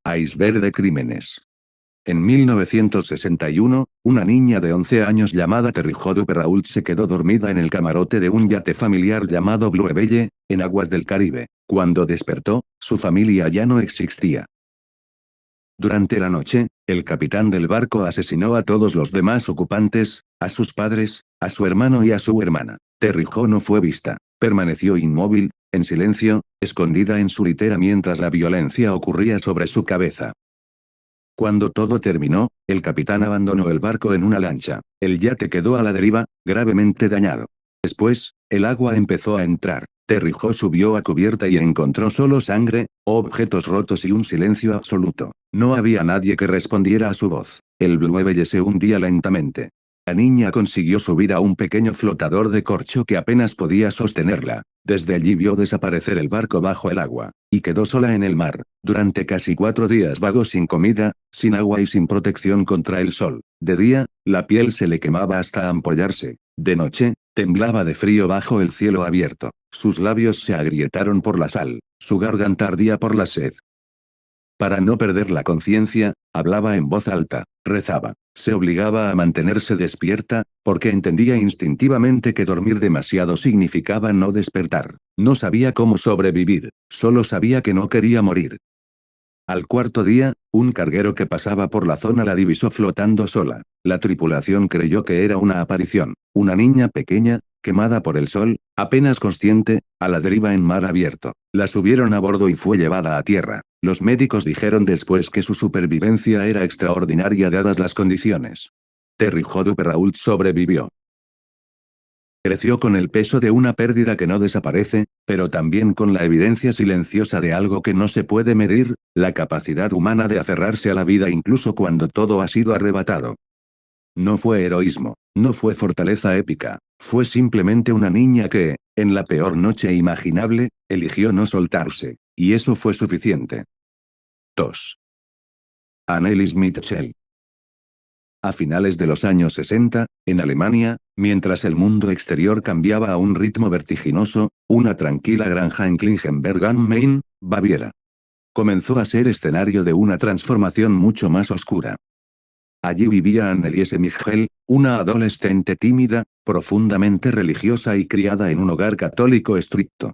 Iceberg de crímenes. En 1961, una niña de 11 años llamada Terry Hodupe Raoult se quedó dormida en el camarote de un yate familiar llamado Blue Belle, en aguas del Caribe. Cuando despertó, su familia ya no existía. Durante la noche, el capitán del barco asesinó a todos los demás ocupantes, a sus padres, a su hermano y a su hermana. Terry Jo no fue vista. Permaneció inmóvil, en silencio, escondida en su litera mientras la violencia ocurría sobre su cabeza. Cuando todo terminó, el capitán abandonó el barco en una lancha. El yate quedó a la deriva, gravemente dañado. Después, el agua empezó a entrar. Terry Jo subió a cubierta y encontró solo sangre, objetos rotos y un silencio absoluto. No había nadie que respondiera a su voz. El Blue Belle se hundía lentamente. La niña consiguió subir a un pequeño flotador de corcho que apenas podía sostenerla. Desde allí vio desaparecer el barco bajo el agua, y quedó sola en el mar. Durante casi 4 días vagó sin comida, sin agua y sin protección contra el sol. De día, la piel se le quemaba hasta ampollarse. De noche, temblaba de frío bajo el cielo abierto. Sus labios se agrietaron por la sal, su garganta ardía por la sed. Para no perder la conciencia, hablaba en voz alta, rezaba, se obligaba a mantenerse despierta, porque entendía instintivamente que dormir demasiado significaba no despertar. No sabía cómo sobrevivir, solo sabía que no quería morir. Al cuarto día, un carguero que pasaba por la zona la divisó flotando sola. La tripulación creyó que era una aparición, una niña pequeña, quemada por el sol, apenas consciente, a la deriva en mar abierto. La subieron a bordo y fue llevada a tierra. Los médicos dijeron después que su supervivencia era extraordinaria dadas las condiciones. Terry Hodupe Raoult sobrevivió. Creció con el peso de una pérdida que no desaparece, pero también con la evidencia silenciosa de algo que no se puede medir, la capacidad humana de aferrarse a la vida incluso cuando todo ha sido arrebatado. No fue heroísmo, no fue fortaleza épica, fue simplemente una niña que, en la peor noche imaginable, eligió no soltarse, y eso fue suficiente. 2. Annelies Mitchell. A finales de los años 60, en Alemania, mientras el mundo exterior cambiaba a un ritmo vertiginoso, una tranquila granja en Klingenberg am Main, Baviera, comenzó a ser escenario de una transformación mucho más oscura. Allí vivía Anneliese Michel, una adolescente tímida, profundamente religiosa y criada en un hogar católico estricto.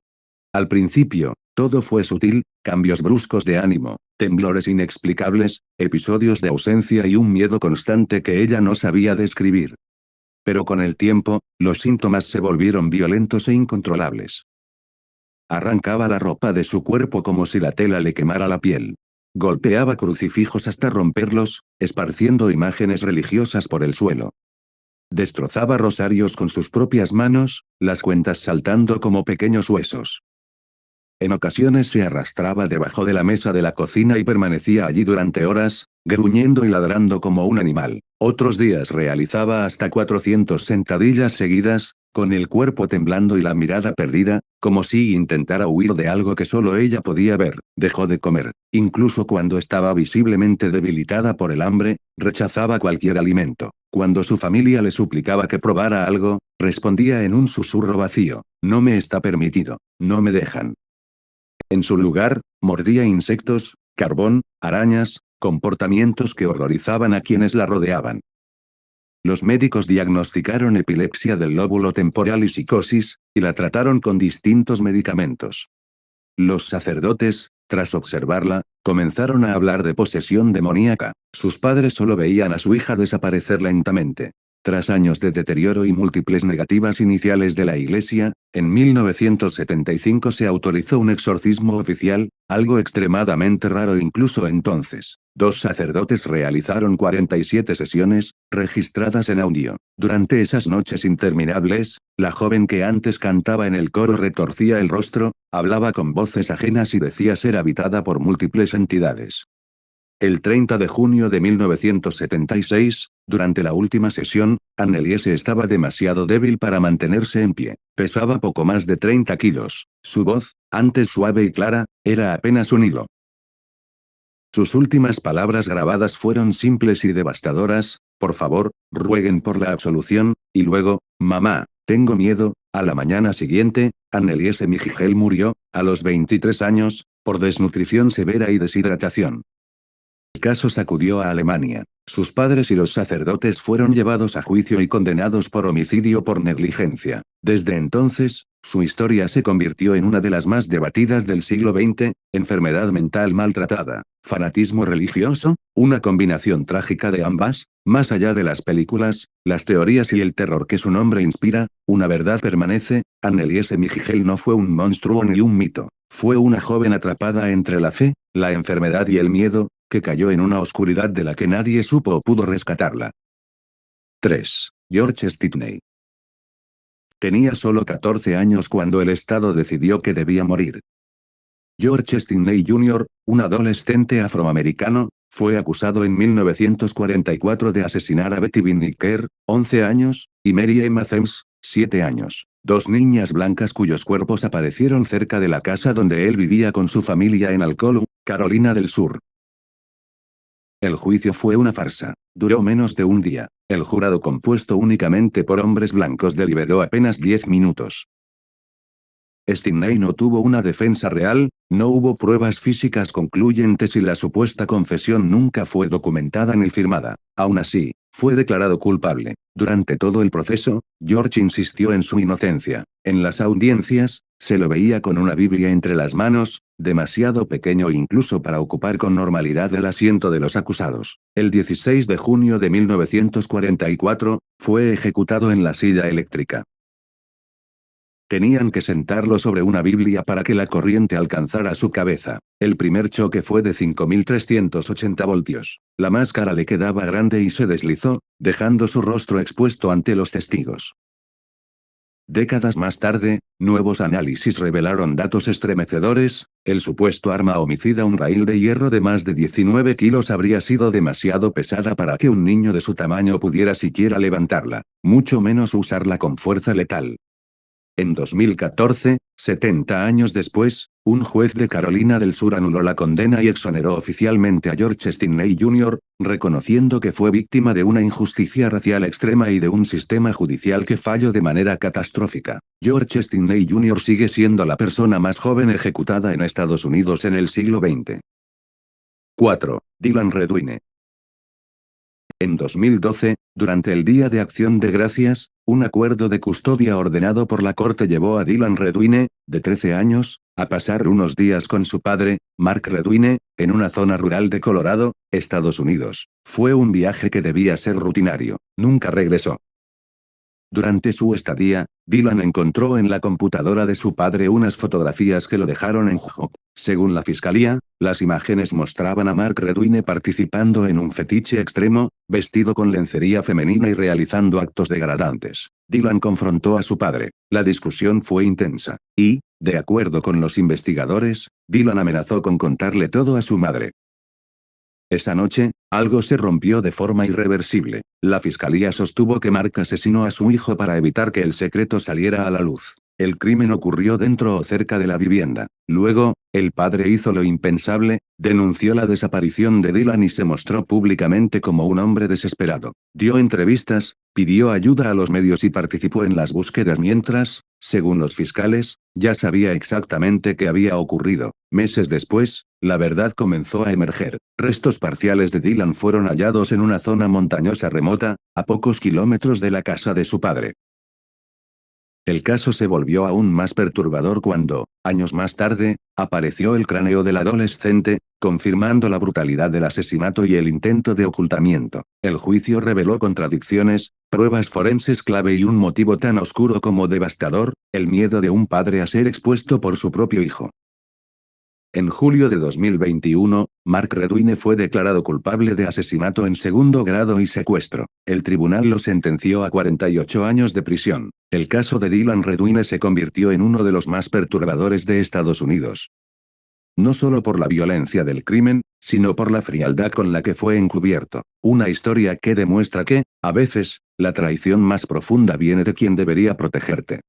Al principio, todo fue sutil, cambios bruscos de ánimo, temblores inexplicables, episodios de ausencia y un miedo constante que ella no sabía describir. Pero con el tiempo, los síntomas se volvieron violentos e incontrolables. Arrancaba la ropa de su cuerpo como si la tela le quemara la piel. Golpeaba crucifijos hasta romperlos, esparciendo imágenes religiosas por el suelo. Destrozaba rosarios con sus propias manos, las cuentas saltando como pequeños huesos. En ocasiones se arrastraba debajo de la mesa de la cocina y permanecía allí durante horas, gruñendo y ladrando como un animal. Otros días realizaba hasta 400 sentadillas seguidas, con el cuerpo temblando y la mirada perdida, como si intentara huir de algo que solo ella podía ver. Dejó de comer, incluso cuando estaba visiblemente debilitada por el hambre, rechazaba cualquier alimento. Cuando su familia le suplicaba que probara algo, respondía en un susurro vacío, no me está permitido, no me dejan. En su lugar, mordía insectos, carbón, arañas, comportamientos que horrorizaban a quienes la rodeaban. Los médicos diagnosticaron epilepsia del lóbulo temporal y psicosis, y la trataron con distintos medicamentos. Los sacerdotes, tras observarla, comenzaron a hablar de posesión demoníaca. Sus padres solo veían a su hija desaparecer lentamente. Tras años de deterioro y múltiples negativas iniciales de la Iglesia, en 1975 se autorizó un exorcismo oficial, algo extremadamente raro incluso entonces. 2 sacerdotes realizaron 47 sesiones, registradas en audio. Durante esas noches interminables, la joven que antes cantaba en el coro retorcía el rostro, hablaba con voces ajenas y decía ser habitada por múltiples entidades. El 30 de junio de 1976, durante la última sesión, Anneliese estaba demasiado débil para mantenerse en pie. Pesaba poco más de 30 kilos. Su voz, antes suave y clara, era apenas un hilo. Sus últimas palabras grabadas fueron simples y devastadoras: por favor, rueguen por la absolución, y luego, mamá, tengo miedo. A la mañana siguiente, Anneliese Michel murió, a los 23 años, por desnutrición severa y deshidratación. El caso sacudió a Alemania. Sus padres y los sacerdotes fueron llevados a juicio y condenados por homicidio por negligencia. Desde entonces, su historia se convirtió en una de las más debatidas del siglo XX, enfermedad mental maltratada, fanatismo religioso, una combinación trágica de ambas, más allá de las películas, las teorías y el terror que su nombre inspira, una verdad permanece, Anneliese Michel no fue un monstruo ni un mito, fue una joven atrapada entre la fe, la enfermedad y el miedo, que cayó en una oscuridad de la que nadie supo o pudo rescatarla. 3. George Stickney. Tenía solo 14 años cuando el Estado decidió que debía morir. George Stickney Jr., un adolescente afroamericano, fue acusado en 1944 de asesinar a Betty Binnicker, 11 años, y Mary Emma Thames, 7 años, dos niñas blancas cuyos cuerpos aparecieron cerca de la casa donde él vivía con su familia en Alcolu, Carolina del Sur. El juicio fue una farsa. Duró menos de un día. El jurado, compuesto únicamente por hombres blancos, deliberó apenas 10 minutos. Stickney no tuvo una defensa real, no hubo pruebas físicas concluyentes y la supuesta confesión nunca fue documentada ni firmada. Aún así, fue declarado culpable. Durante todo el proceso, George insistió en su inocencia. En las audiencias, se lo veía con una Biblia entre las manos, demasiado pequeño incluso para ocupar con normalidad el asiento de los acusados. El 16 de junio de 1944, fue ejecutado en la silla eléctrica. Tenían que sentarlo sobre una Biblia para que la corriente alcanzara su cabeza. El primer choque fue de 5.380 voltios. La máscara le quedaba grande y se deslizó, dejando su rostro expuesto ante los testigos. Décadas más tarde, nuevos análisis revelaron datos estremecedores. El supuesto arma homicida, un raíl de hierro de más de 19 kilos, habría sido demasiado pesada para que un niño de su tamaño pudiera siquiera levantarla, mucho menos usarla con fuerza letal. En 2014, 70 años después, un juez de Carolina del Sur anuló la condena y exoneró oficialmente a George Stickney Jr., reconociendo que fue víctima de una injusticia racial extrema y de un sistema judicial que falló de manera catastrófica. George Stickney Jr. sigue siendo la persona más joven ejecutada en Estados Unidos en el siglo XX. 4. Dylan Redwine. En 2012, durante el Día de Acción de Gracias, un acuerdo de custodia ordenado por la corte llevó a Dylan Redwine, de 13 años, a pasar unos días con su padre, Mark Redwine, en una zona rural de Colorado, Estados Unidos. Fue un viaje que debía ser rutinario. Nunca regresó. Durante su estadía, Dylan encontró en la computadora de su padre unas fotografías que lo dejaron en shock. Según la fiscalía, las imágenes mostraban a Mark Redwine participando en un fetiche extremo, vestido con lencería femenina y realizando actos degradantes. Dylan confrontó a su padre. La discusión fue intensa. Y, de acuerdo con los investigadores, Dylan amenazó con contarle todo a su madre. Esa noche, algo se rompió de forma irreversible. La fiscalía sostuvo que Mark asesinó a su hijo para evitar que el secreto saliera a la luz. El crimen ocurrió dentro o cerca de la vivienda. Luego, el padre hizo lo impensable, denunció la desaparición de Dylan y se mostró públicamente como un hombre desesperado. Dio entrevistas, pidió ayuda a los medios y participó en las búsquedas mientras, según los fiscales, ya sabía exactamente qué había ocurrido. Meses después, la verdad comenzó a emerger. Restos parciales de Dylan fueron hallados en una zona montañosa remota, a pocos kilómetros de la casa de su padre. El caso se volvió aún más perturbador cuando, años más tarde, apareció el cráneo del adolescente, confirmando la brutalidad del asesinato y el intento de ocultamiento. El juicio reveló contradicciones, pruebas forenses clave y un motivo tan oscuro como devastador, el miedo de un padre a ser expuesto por su propio hijo. En julio de 2021, Mark Redwine fue declarado culpable de asesinato en segundo grado y secuestro. El tribunal lo sentenció a 48 años de prisión. El caso de Dylan Redwine se convirtió en uno de los más perturbadores de Estados Unidos. No solo por la violencia del crimen, sino por la frialdad con la que fue encubierto. Una historia que demuestra que, a veces, la traición más profunda viene de quien debería protegerte.